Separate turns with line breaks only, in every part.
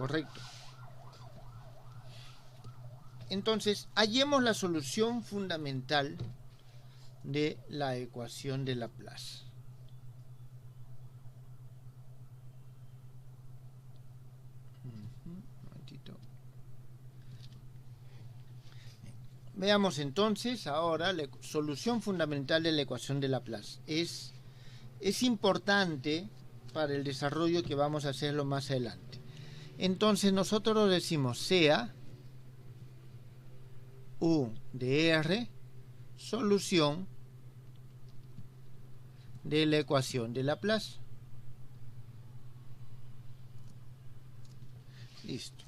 Correcto. Entonces, hallemos la solución fundamental de la ecuación de Laplace. Un momentito. Veamos entonces ahora la solución fundamental de la ecuación de Laplace. Es importante para el desarrollo que vamos a hacerlo más adelante. Entonces nosotros decimos sea U de R solución de la ecuación de Laplace. Listo.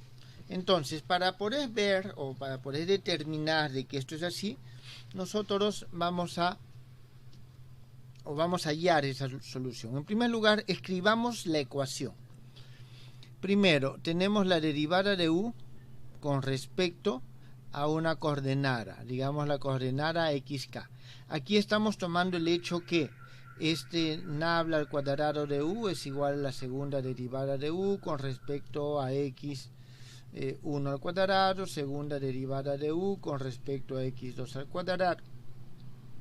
Entonces, para poder ver o para poder determinar de que esto es así, nosotros vamos a hallar esa solución. En primer lugar, escribamos la ecuación. Primero, tenemos la derivada de U con respecto a una coordenada, digamos la coordenada xk. Aquí estamos tomando el hecho que este nabla al cuadrado de U es igual a la segunda derivada de U con respecto a x 1 al cuadrado, segunda derivada de U con respecto a x2 al cuadrado,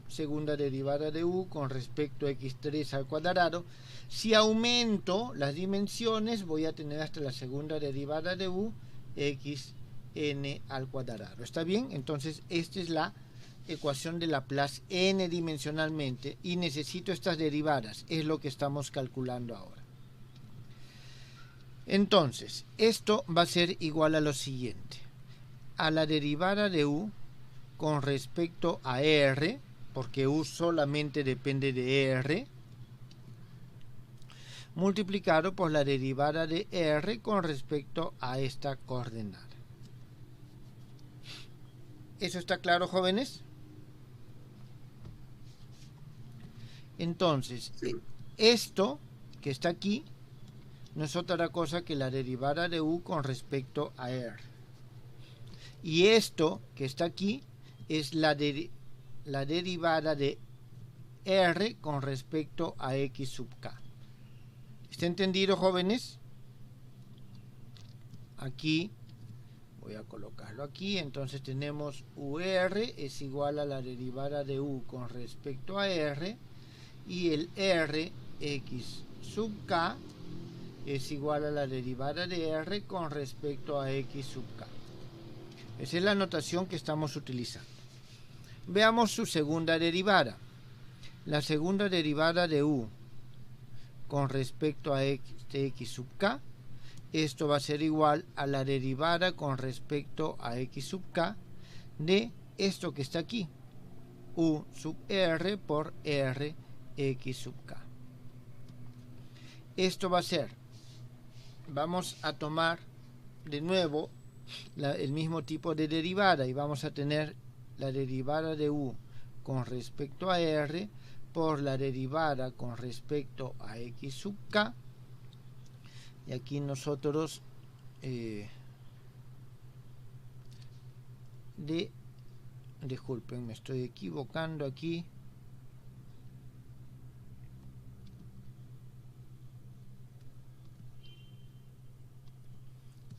segunda derivada de U con respecto a x3 al cuadrado. Si aumento las dimensiones, voy a tener hasta la segunda derivada de U, xn al cuadrado. ¿Está bien? Entonces, esta es la ecuación de Laplace n dimensionalmente y necesito estas derivadas. Es lo que estamos calculando ahora. Entonces, esto va a ser igual a lo siguiente. A la derivada de U con respecto a R, porque U solamente depende de R, multiplicado por la derivada de R con respecto a esta coordenada. ¿Eso está claro, jóvenes? Entonces, esto que está aquí no es otra cosa que la derivada de U con respecto a R. Y esto que está aquí es la derivada de R con respecto a X sub K. ¿Está entendido, jóvenes? Aquí, voy a colocarlo aquí, entonces tenemos UR es igual a la derivada de U con respecto a R, y el R X sub K es igual a la derivada de R con respecto a X sub K. Esa es la notación que estamos utilizando. Veamos su segunda derivada. La segunda derivada de U con respecto a X sub K, esto va a ser igual a la derivada con respecto a X sub K de esto que está aquí, U sub R por R X sub K. Esto va a ser, vamos a tomar de nuevo el mismo tipo de derivada y vamos a tener la derivada de U con respecto a R por la derivada con respecto a X sub K, y aquí nosotros disculpen, me estoy equivocando aquí.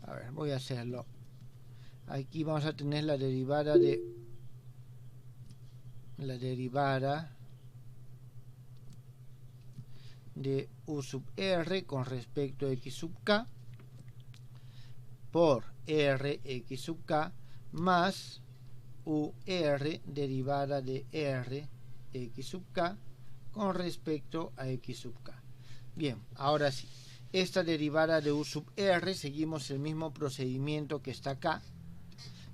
A ver, voy a hacerlo. Aquí vamos a tener la derivada de U sub R con respecto a X sub K por R X sub K más UR derivada de R X sub K con respecto a X sub K. Bien, ahora sí. Esta derivada de U sub R, seguimos el mismo procedimiento que está acá.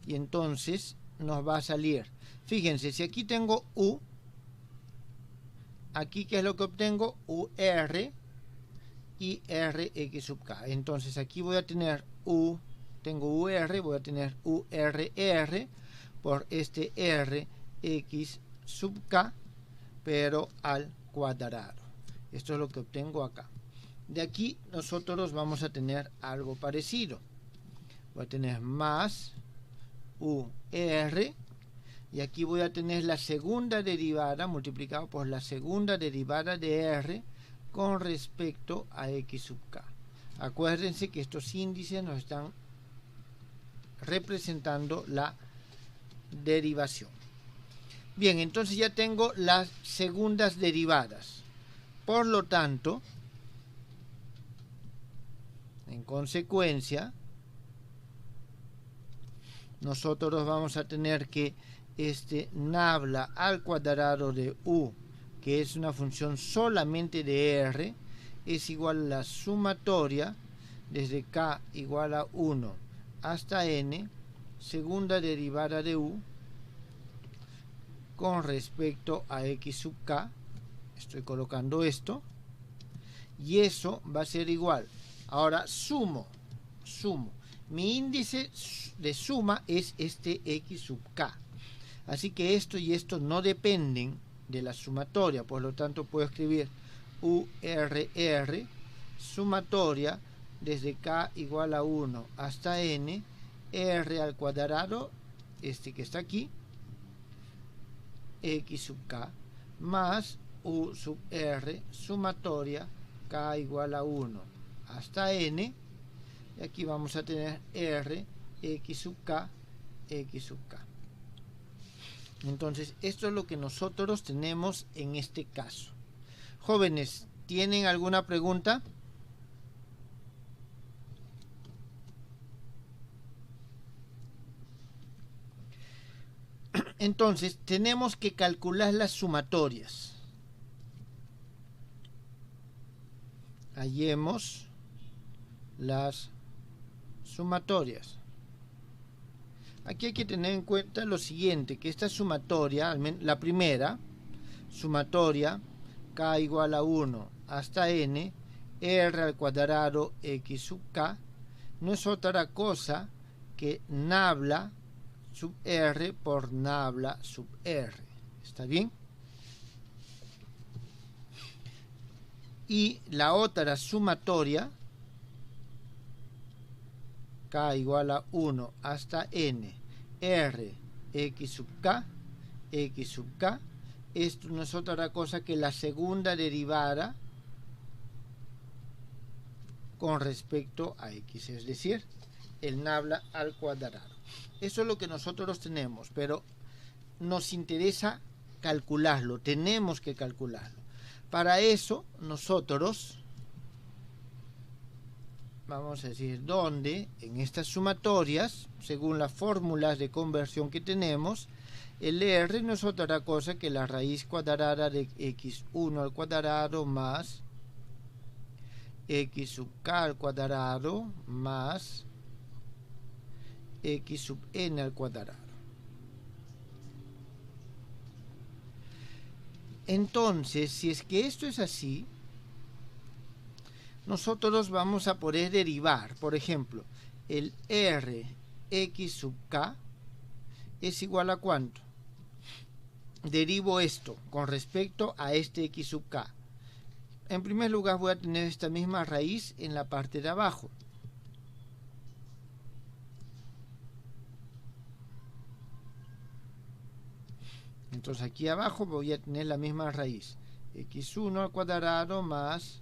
Y entonces nos va a salir. Fíjense, si aquí tengo U, aquí ¿qué es lo que obtengo? UR y RX sub K. Entonces aquí voy a tener tengo UR, voy a tener URR por este RX sub K, pero al cuadrado. Esto es lo que obtengo acá. De aquí nosotros vamos a tener algo parecido. Voy a tener más UR, y aquí voy a tener la segunda derivada multiplicado por la segunda derivada de R con respecto a X sub K. Acuérdense que estos índices nos están representando la derivación. Bien, entonces ya tengo las segundas derivadas. Por lo tanto, en consecuencia, nosotros vamos a tener que nabla al cuadrado de u, que es una función solamente de r, es igual a la sumatoria desde k igual a 1 hasta n, segunda derivada de u, con respecto a x sub k. Estoy colocando esto, y eso va a ser igual. Ahora sumo. Mi índice de suma es este x sub k. Así que esto y esto no dependen de la sumatoria. Por lo tanto, puedo escribir URR, sumatoria desde k igual a 1 hasta n, r al cuadrado, que está aquí, x sub k, más u sub r, sumatoria k igual a 1 hasta n, y aquí vamos a tener r, x sub k, x sub k. Entonces, esto es lo que nosotros tenemos en este caso. Jóvenes, ¿tienen alguna pregunta? Entonces, tenemos que calcular las sumatorias. Hallemos las sumatorias. Aquí hay que tener en cuenta lo siguiente, que esta sumatoria, la primera sumatoria, k igual a 1 hasta n, r al cuadrado x sub k, no es otra cosa que nabla sub r por nabla sub r. ¿Está bien? Y la otra sumatoria, k igual a 1 hasta n, r, x sub k, esto no es otra cosa que la segunda derivada con respecto a x, es decir, el nabla al cuadrado. Eso es lo que nosotros tenemos, pero nos interesa calcularlo, tenemos que calcularlo. Para eso nosotros vamos a decir donde en estas sumatorias, según las fórmulas de conversión que tenemos, el r no es otra cosa que la raíz cuadrada de x1 al cuadrado más x sub k al cuadrado más x sub n al cuadrado. Entonces, si es que esto es así, nosotros vamos a poder derivar, por ejemplo, el r x sub k es igual a ¿cuánto? Derivo esto con respecto a este x sub k. En primer lugar voy a tener esta misma raíz en la parte de abajo. Entonces aquí abajo voy a tener la misma raíz. x1 al cuadrado más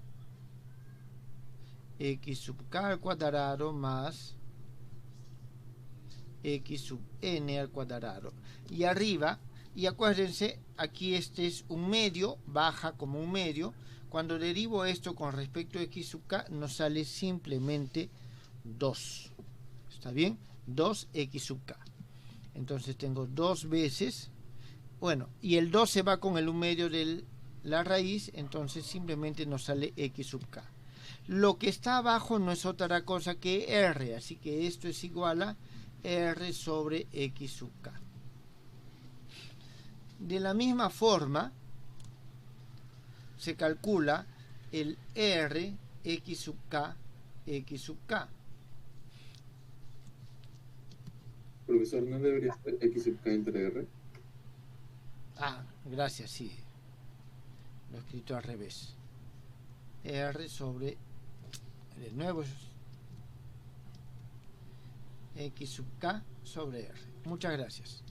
x sub k al cuadrado más x sub n al cuadrado. Y arriba, y acuérdense, aquí este es un medio, baja como un medio. Cuando derivo esto con respecto a x sub k, nos sale simplemente 2. ¿Está bien? 2x sub k. Entonces tengo 2 veces, bueno, y el 2 se va con el 1 medio de la raíz, entonces simplemente nos sale x sub k. Lo que está abajo no es otra cosa que r, así que esto es igual a r sobre x sub k. De la misma forma, se calcula el r x sub k, x sub k.
Profesor, ¿no debería ser x sub k entre r?
Ah, gracias, sí. Lo he escrito al revés. R sobre, de nuevo, x sub k sobre r. Muchas gracias.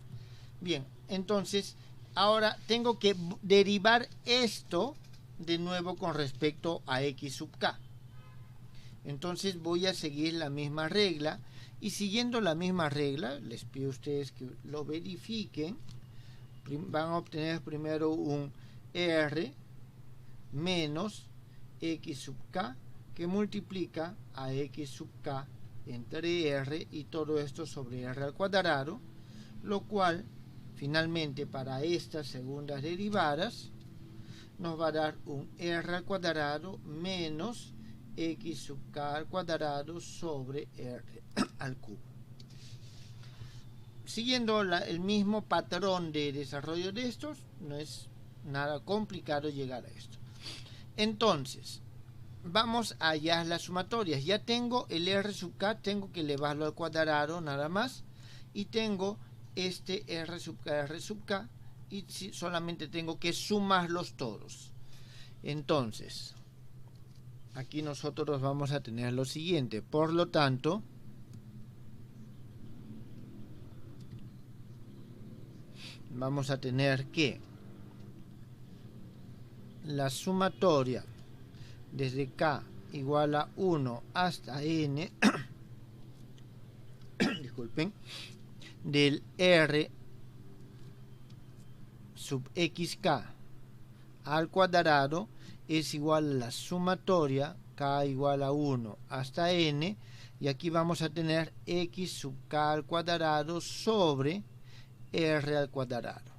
Bien, entonces, ahora tengo que derivar esto de nuevo con respecto a x sub k. Entonces voy a seguir la misma regla, y siguiendo la misma regla, les pido a ustedes que lo verifiquen. Van a obtener primero un R menos X sub K, que multiplica a X sub K entre R, y todo esto sobre R al cuadrado, lo cual finalmente para estas segundas derivadas nos va a dar un R al cuadrado menos X sub K al cuadrado sobre R al cubo. Siguiendo el mismo patrón de desarrollo de estos, no es nada complicado llegar a esto. Entonces, vamos allá a las sumatorias. Ya tengo el R sub K, tengo que elevarlo al cuadrado nada más, y tengo este R sub K, y solamente tengo que sumarlos todos. Entonces, aquí nosotros vamos a tener lo siguiente. Por lo tanto, vamos a tener que la sumatoria desde K igual a 1 hasta N disculpen, del R sub XK al cuadrado es igual a la sumatoria K igual a 1 hasta N, y aquí vamos a tener X sub K al cuadrado sobre R al cuadrado.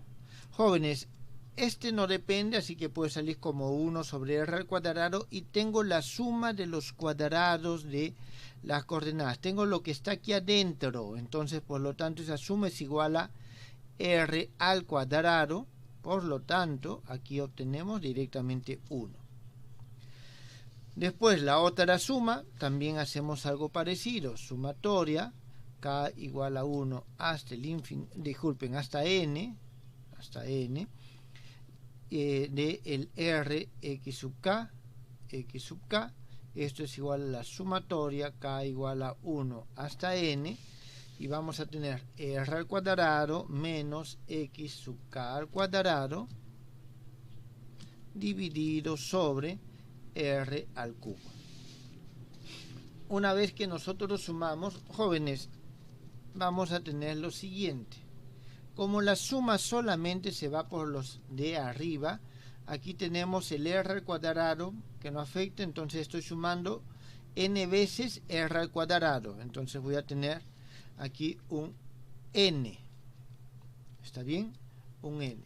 Jóvenes, este no depende, así que puede salir como 1 sobre R al cuadrado, y tengo la suma de los cuadrados de las coordenadas. Tengo lo que está aquí adentro, entonces por lo tanto esa suma es igual a R al cuadrado. Por lo tanto, aquí obtenemos directamente 1. Después la otra suma, también hacemos algo parecido. Sumatoria, K igual a 1 hasta el hasta N, de el R X sub K. Esto es igual a la sumatoria K igual a 1 hasta N, y vamos a tener R al cuadrado menos X sub K al cuadrado dividido sobre R al cubo. Una vez que nosotros sumamos, jóvenes, vamos a tener lo siguiente. Como la suma solamente se va por los de arriba, aquí tenemos el R al cuadrado que no afecta, entonces estoy sumando n veces R al cuadrado. Entonces voy a tener aquí un n. ¿Está bien? Un n.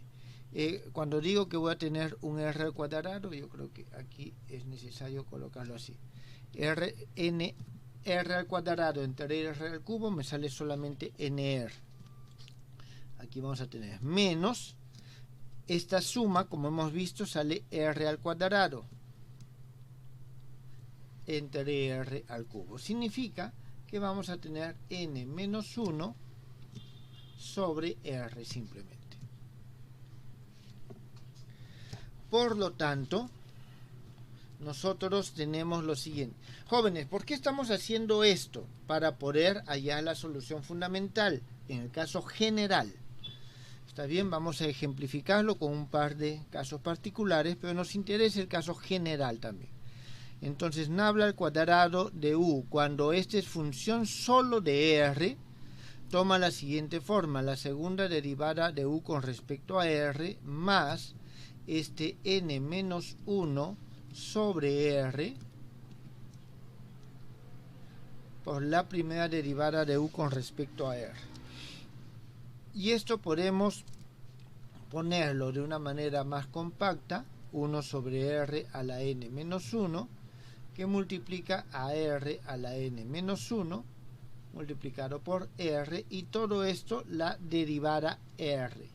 Cuando digo que voy a tener un R al cuadrado, yo creo que aquí es necesario colocarlo así. R al cuadrado entre R al cubo me sale solamente nr. Aquí vamos a tener menos, esta suma, como hemos visto, sale R al cuadrado entre R al cubo. Significa que vamos a tener n menos 1 sobre R simplemente. Por lo tanto, nosotros tenemos lo siguiente. Jóvenes, ¿por qué estamos haciendo esto? Para poder hallar la solución fundamental, en el caso general. Está bien, vamos a ejemplificarlo con un par de casos particulares, pero nos interesa el caso general también. Entonces, nabla al cuadrado de u, cuando este es función solo de R, toma la siguiente forma: la segunda derivada de u con respecto a R más este n menos 1 sobre R por la primera derivada de u con respecto a R. Y esto podemos ponerlo de una manera más compacta: 1 sobre R a la n menos 1, que multiplica a R a la n menos 1 multiplicado por R, y todo esto la derivada R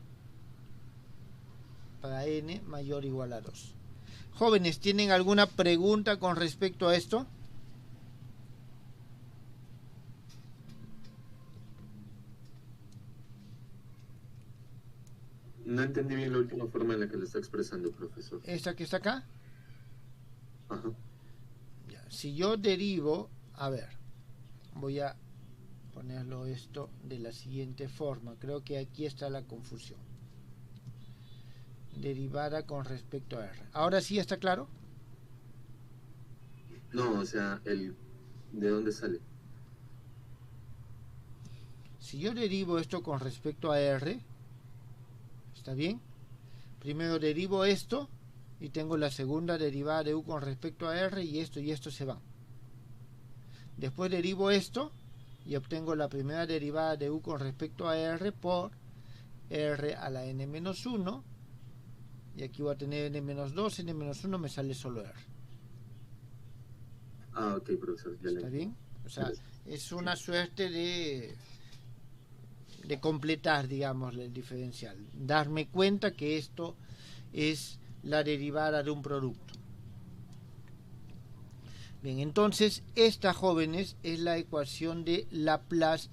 para n mayor o igual a 2. Jóvenes, ¿tienen alguna pregunta con respecto a esto?
No entendí bien la última forma en la que lo está expresando, profesor.
¿Esta que está acá?
Ajá.
Ya, si yo derivo, a ver, voy a ponerlo esto de la siguiente forma. Creo que aquí está la confusión. Derivada con respecto a R. ¿Ahora sí está claro?
No, o sea, el ¿De dónde sale?
Si yo derivo esto con respecto a R, ¿está bien? Primero derivo esto y tengo la segunda derivada de U con respecto a R y esto se van. Después derivo esto y obtengo la primera derivada de U con respecto a R por R a la n-1 y aquí voy a tener n-2, n-1 me sale solo R.
Ah, ok, profesor.
¿Está bien? O sea, es una suerte de completar, digamos, el diferencial. Darme cuenta que esto es la derivada de un producto. Bien, entonces, esta, jóvenes, es la ecuación de Laplace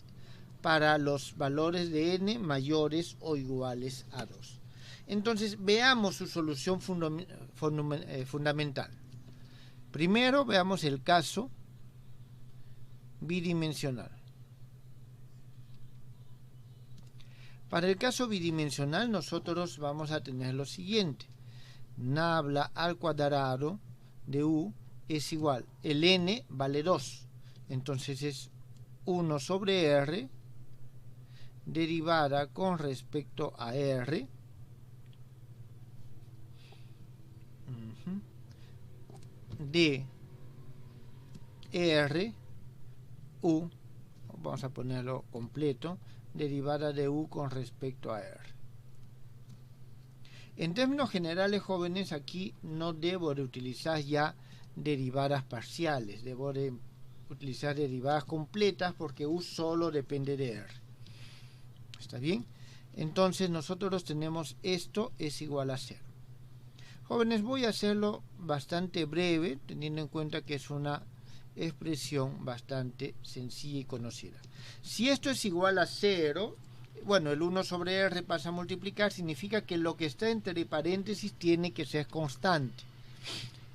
para los valores de n mayores o iguales a 2. Entonces, veamos su solución fundamental. Primero, veamos el caso bidimensional. Para el caso bidimensional, nosotros vamos a tener lo siguiente. Nabla al cuadrado de U es igual, el n vale 2, entonces es 1 sobre R derivada con respecto a R de R U, vamos a ponerlo completo, derivada de U con respecto a R. En términos generales, jóvenes, aquí no debo de utilizar ya derivadas parciales, debo de utilizar derivadas completas porque U solo depende de R. ¿Está bien? Entonces nosotros tenemos esto es igual a 0. Jóvenes, voy a hacerlo bastante breve, teniendo en cuenta que es una expresión bastante sencilla y conocida. Si esto es igual a 0, bueno, el 1 sobre R pasa a multiplicar, significa que lo que está entre paréntesis tiene que ser constante.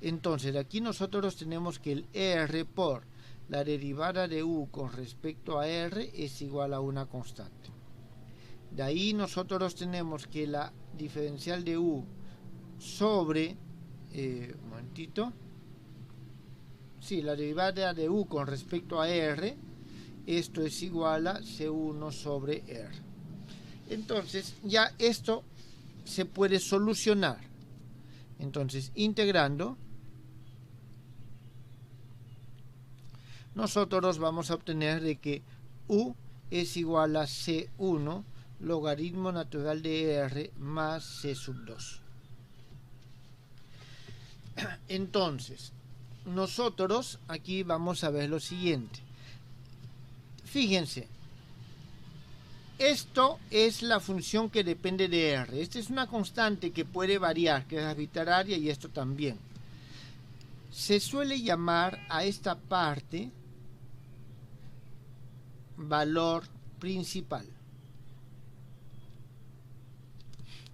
Entonces, aquí nosotros tenemos que el R por la derivada de U con respecto a R es igual a una constante. De ahí nosotros tenemos que la diferencial de U sobre, un momentito, sí, la derivada de U con respecto a R, esto es igual a C1 sobre R. Entonces, ya esto se puede solucionar. Entonces, integrando, nosotros vamos a obtener de que U es igual a C1 logaritmo natural de R más C sub 2. Entonces, nosotros aquí vamos a ver lo siguiente. Fíjense, esto es la función que depende de R. Esta es una constante que puede variar, que es arbitraria, y esto también. Se suele llamar a esta parte valor principal.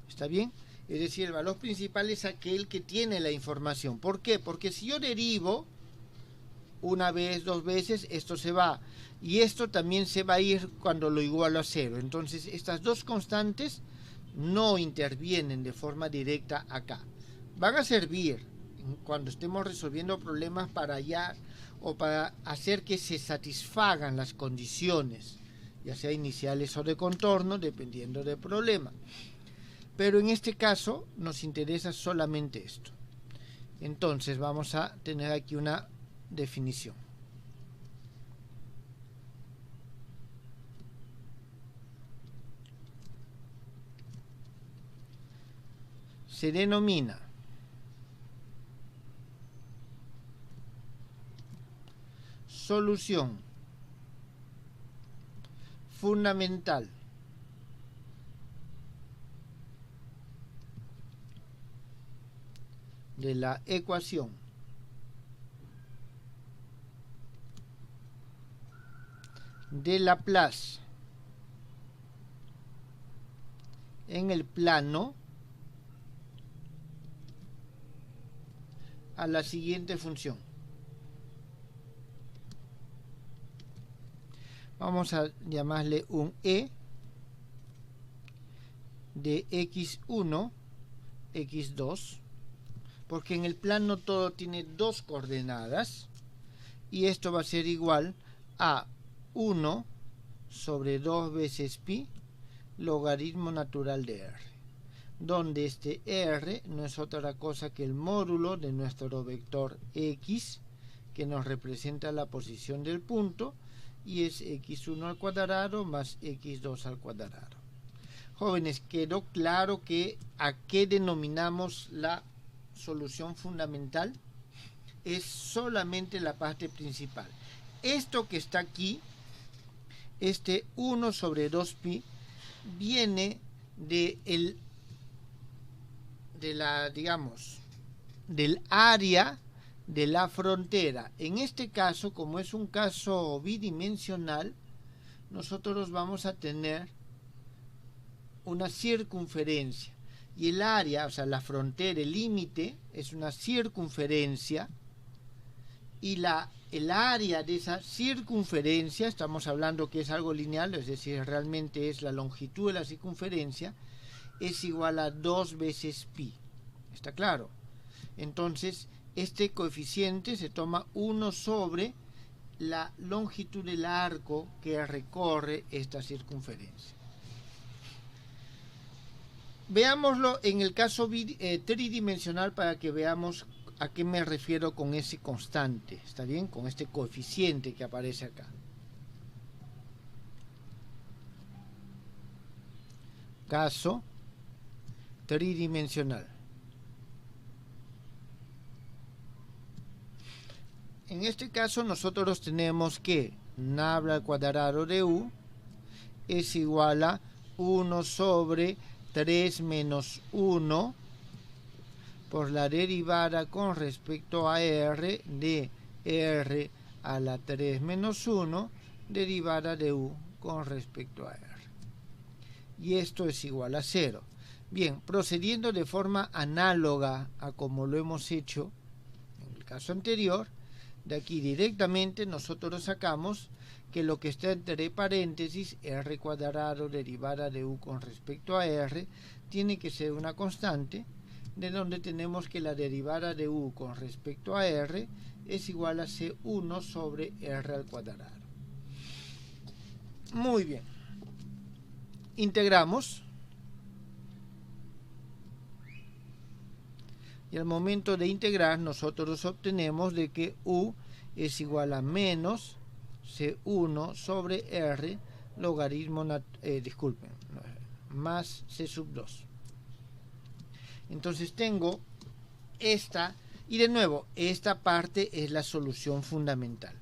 ¿Está bien? Es decir, el valor principal es aquel que tiene la información. ¿Por qué? Porque si yo derivo una vez, dos veces, esto se va. Y esto también se va a ir cuando lo igualo a 0. Entonces, estas dos constantes no intervienen de forma directa acá. Van a servir cuando estemos resolviendo problemas para hallar o para hacer que se satisfagan las condiciones, ya sea iniciales o de contorno, dependiendo del problema. Pero en este caso nos interesa solamente esto. Entonces vamos a tener aquí una definición. Se denomina solución fundamental de la ecuación de Laplace en el plano a la siguiente función. Vamos a llamarle un E de x1, x2, porque en el plano todo tiene dos coordenadas, y esto va a ser igual a 1 sobre 2 veces pi logaritmo natural de r, donde este r no es otra cosa que el módulo de nuestro vector x, que nos representa la posición del punto, y es x1 al cuadrado más x2 al cuadrado. Jóvenes, ¿quedó claro que a qué denominamos la solución fundamental? Es solamente la parte principal. Esto que está aquí, este 1 sobre 2pi, viene del área de la frontera. En este caso, como es un caso bidimensional, nosotros vamos a tener una circunferencia, y el área, o sea, la frontera, el límite, es una circunferencia, y el área de esa circunferencia, estamos hablando que es algo lineal, es decir, realmente es la longitud de la circunferencia, es igual a 2 veces pi. ¿Está claro? Entonces, este coeficiente se toma 1 sobre la longitud del arco que recorre esta circunferencia. Veámoslo en el caso tridimensional para que veamos a qué me refiero con ese constante, ¿está bien? Con este coeficiente que aparece acá. Caso tridimensional. En este caso nosotros tenemos que nabla al cuadrado de u es igual a 1 sobre 3 menos 1 por la derivada con respecto a r de r a la 3 menos 1 derivada de u con respecto a r. Y esto es igual a 0. Bien, procediendo de forma análoga a como lo hemos hecho en el caso anterior, de aquí directamente nosotros sacamos que lo que está entre paréntesis, r cuadrado derivada de u con respecto a r, tiene que ser una constante, de donde tenemos que la derivada de u con respecto a r es igual a c1 sobre r al cuadrado. Muy bien. Integramos. Y al momento de integrar, nosotros obtenemos de que u es igual a menos c1 sobre r logaritmo, más c sub 2. Entonces tengo esta, y de nuevo, esta parte es la solución fundamental.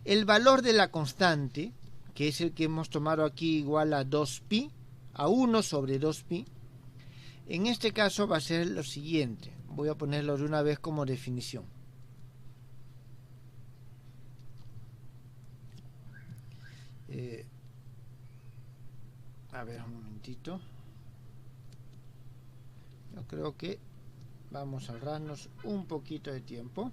El valor de la constante, que es el que hemos tomado aquí igual a 2pi, a 1 sobre 2pi, en este caso va a ser lo siguiente. Voy a ponerlo de una vez como definición. A ver, un momentito. Yo creo que vamos a ahorrarnos un poquito de tiempo.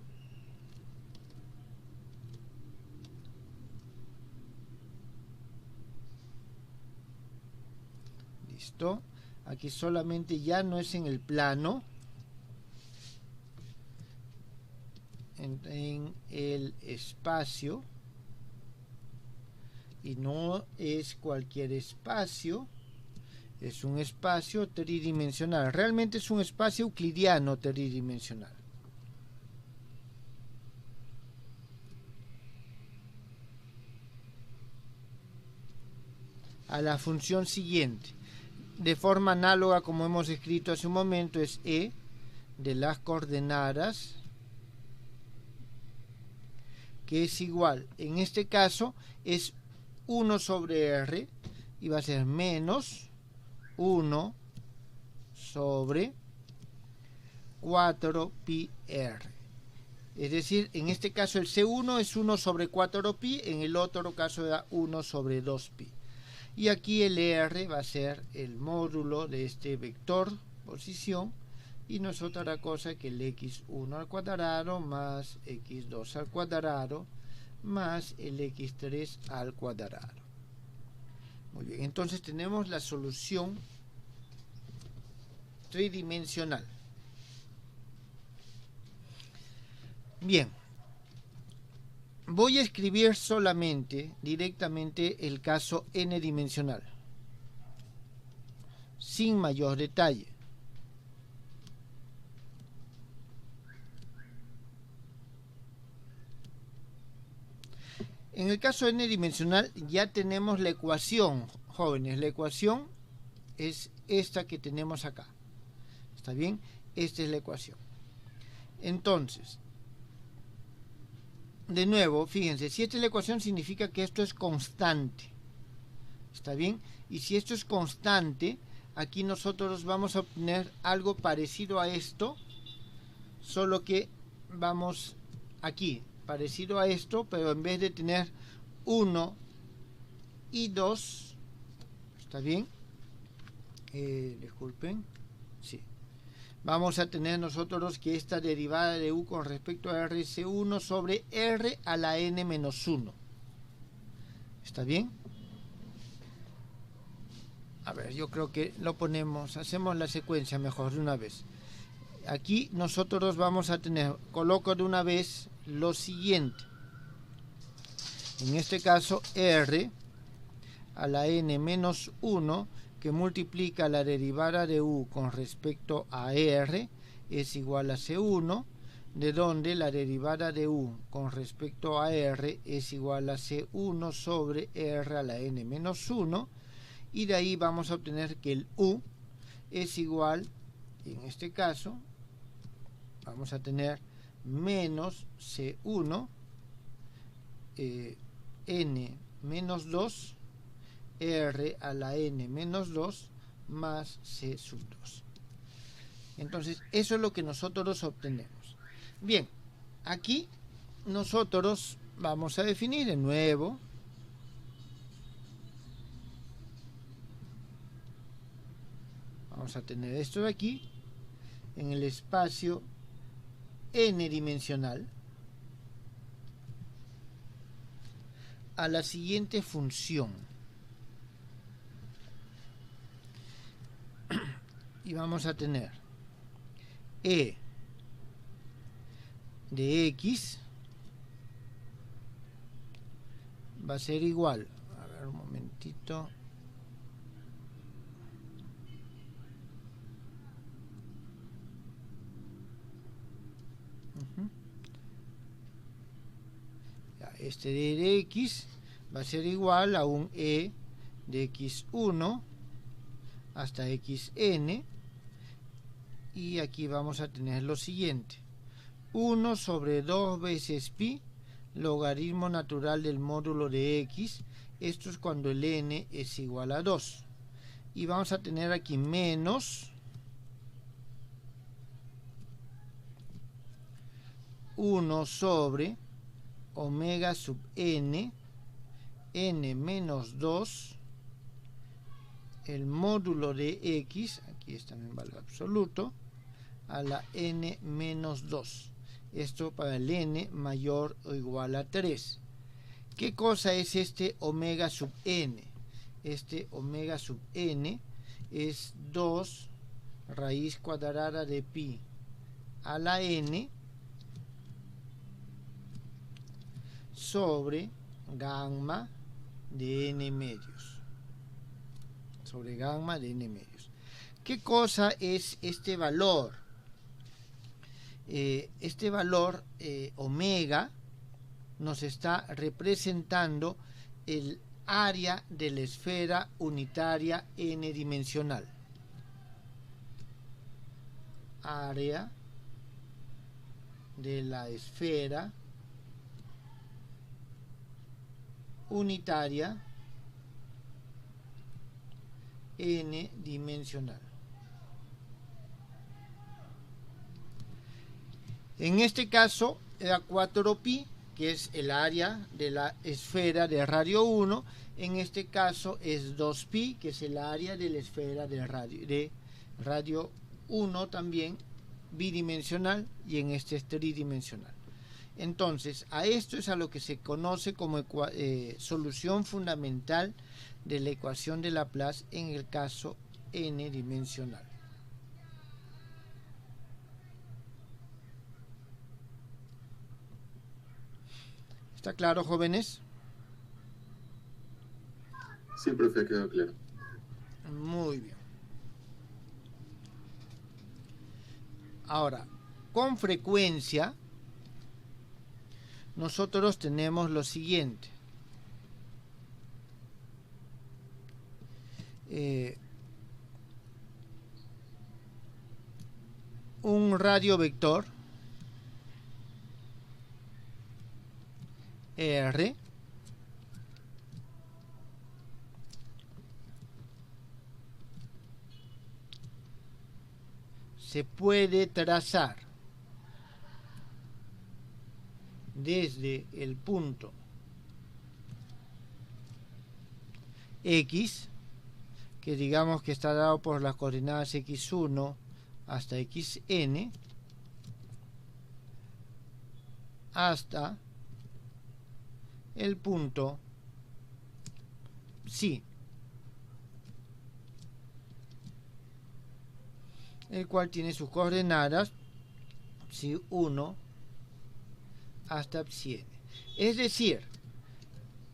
Listo. Aquí solamente ya no es en el plano, en el espacio, y no es cualquier espacio, es un espacio tridimensional. Realmente es un espacio euclidiano tridimensional. A la función siguiente, de forma análoga como hemos escrito hace un momento, es e de las coordenadas, que es igual, en este caso es 1 sobre r, y va a ser menos 1 sobre 4 pi r. Es decir, en este caso el C1 es 1 sobre 4 pi, en el otro caso era 1 sobre 2 pi. Y aquí el r va a ser el módulo de este vector posición, y no es otra cosa que el x1 al cuadrado más x2 al cuadrado más el x3 al cuadrado. Muy bien, entonces tenemos la solución tridimensional. Bien, voy a escribir solamente directamente el caso n dimensional, sin mayor detalle. En el caso n dimensional ya tenemos la ecuación, jóvenes. La ecuación es esta que tenemos acá. ¿Está bien? Esta es la ecuación. Entonces, de nuevo, fíjense, si esta es la ecuación significa que esto es constante. ¿Está bien? Y si esto es constante, aquí nosotros vamos a obtener algo parecido a esto, solo que vamos aquí, parecido a esto, pero en vez de tener 1 y 2, ¿está bien? Disculpen, sí. Vamos a tener nosotros que esta derivada de u con respecto a r es 1 sobre r a la n menos 1. ¿Está bien? A ver, yo creo que lo ponemos, hacemos la secuencia mejor de una vez. Aquí nosotros vamos a tener, coloco de una vez lo siguiente. En este caso, r a la n menos 1, que multiplica la derivada de u con respecto a r, es igual a c1, de donde la derivada de u con respecto a r es igual a c1 sobre r a la n menos 1, y de ahí vamos a obtener que el u es igual, en este caso, vamos a tener menos c1 n menos 2 r a la n menos 2 más c sub 2. Entonces, eso es lo que nosotros obtenemos. Bien, aquí nosotros vamos a definir de nuevo vamos a tener esto de aquí en el espacio n dimensional a la siguiente función. Y vamos a tener e de x va a ser igual, a ver un momentito, este de x va a ser igual a un e de x1 hasta xn, y aquí vamos a tener lo siguiente: 1 sobre 2 veces pi logaritmo natural del módulo de x. Esto es cuando el n es igual a 2, y vamos a tener aquí menos 1 sobre omega sub n, n menos 2, el módulo de x, aquí está en valor absoluto, a la n menos 2. Esto para el n mayor o igual a 3. ¿Qué cosa es este omega sub n? Este omega sub n es 2 raíz cuadrada de pi a la n sobre gamma de n medios. Sobre gamma de n medios. ¿Qué cosa es este valor? Este valor omega nos está representando el área de la esfera unitaria n dimensional. Área de la esfera unitaria n dimensional. En este caso era 4pi, que es el área de la esfera de radio 1. En este caso es 2pi, que es el área de la esfera de radio 1 también, bidimensional, y en este es tridimensional. Entonces, a esto es a lo que se conoce como solución fundamental de la ecuación de Laplace en el caso n dimensional. ¿Está claro, jóvenes?
Sí, profe, ha quedado claro.
Muy bien. Ahora, con frecuencia, nosotros tenemos lo siguiente. Un radio vector R se puede trazar desde el punto X, que digamos que está dado por las coordenadas X1 hasta Xn, hasta el punto Psi, el cual tiene sus coordenadas Psi1 hasta Psi n. Es decir,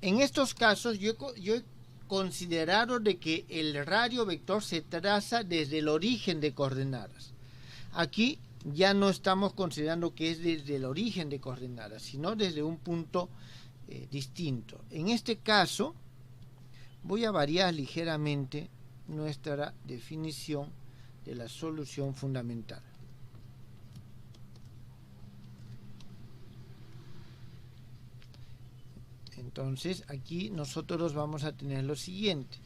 en estos casos yo he considerado de que el radio vector se traza desde el origen de coordenadas. Aquí ya no estamos considerando que es desde el origen de coordenadas, sino desde un punto distinto. En este caso voy a variar ligeramente nuestra definición de la solución fundamental. Entonces aquí nosotros vamos a tener lo siguiente.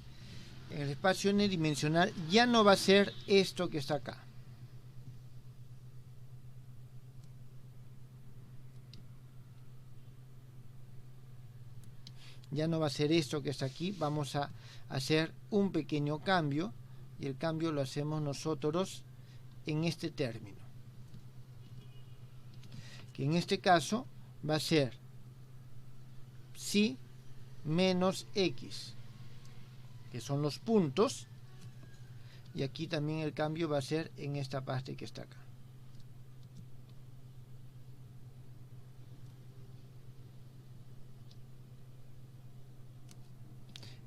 En el espacio n-dimensional ya no va a ser esto que está acá. Ya no va a ser esto que está aquí. Vamos a hacer un pequeño cambio. Y el cambio lo hacemos nosotros en este término. Que en este caso va a ser Psi menos X, que son los puntos, y aquí también el cambio va a ser en esta parte que está acá.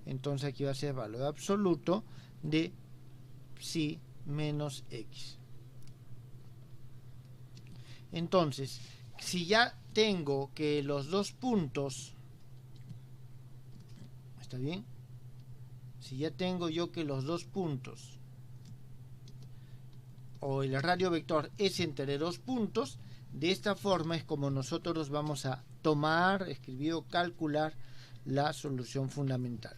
Entonces aquí va a ser valor absoluto de Psi menos X. Entonces, si ya tengo que los dos puntos, ¿está bien? Si ya tengo yo que los dos puntos o el radio vector es entre dos puntos, de esta forma es como nosotros vamos a tomar, escribir o calcular la solución fundamental.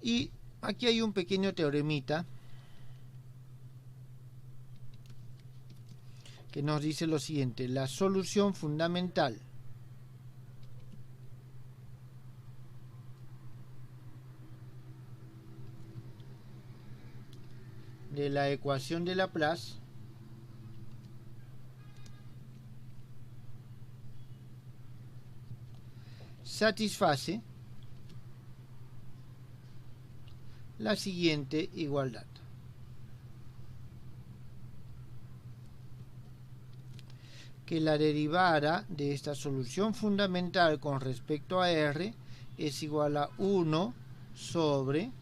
Y aquí hay un pequeño teoremita que nos dice lo siguiente: la solución fundamental de la ecuación de Laplace satisface la siguiente igualdad. Que la derivada de esta solución fundamental con respecto a R es igual a 1 sobre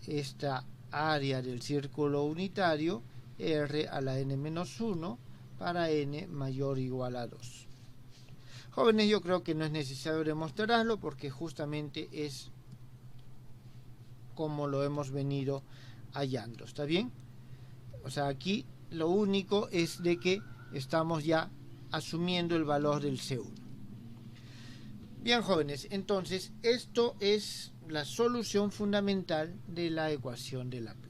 esta área del círculo unitario R a la n-1 para n mayor o igual a 2. Jóvenes, yo creo que no es necesario demostrarlo porque justamente es como lo hemos venido hallando. ¿Está bien? O sea, aquí lo único es de que estamos ya asumiendo el valor del C1. Bien, jóvenes, entonces esto es la solución fundamental de la ecuación de Laplace.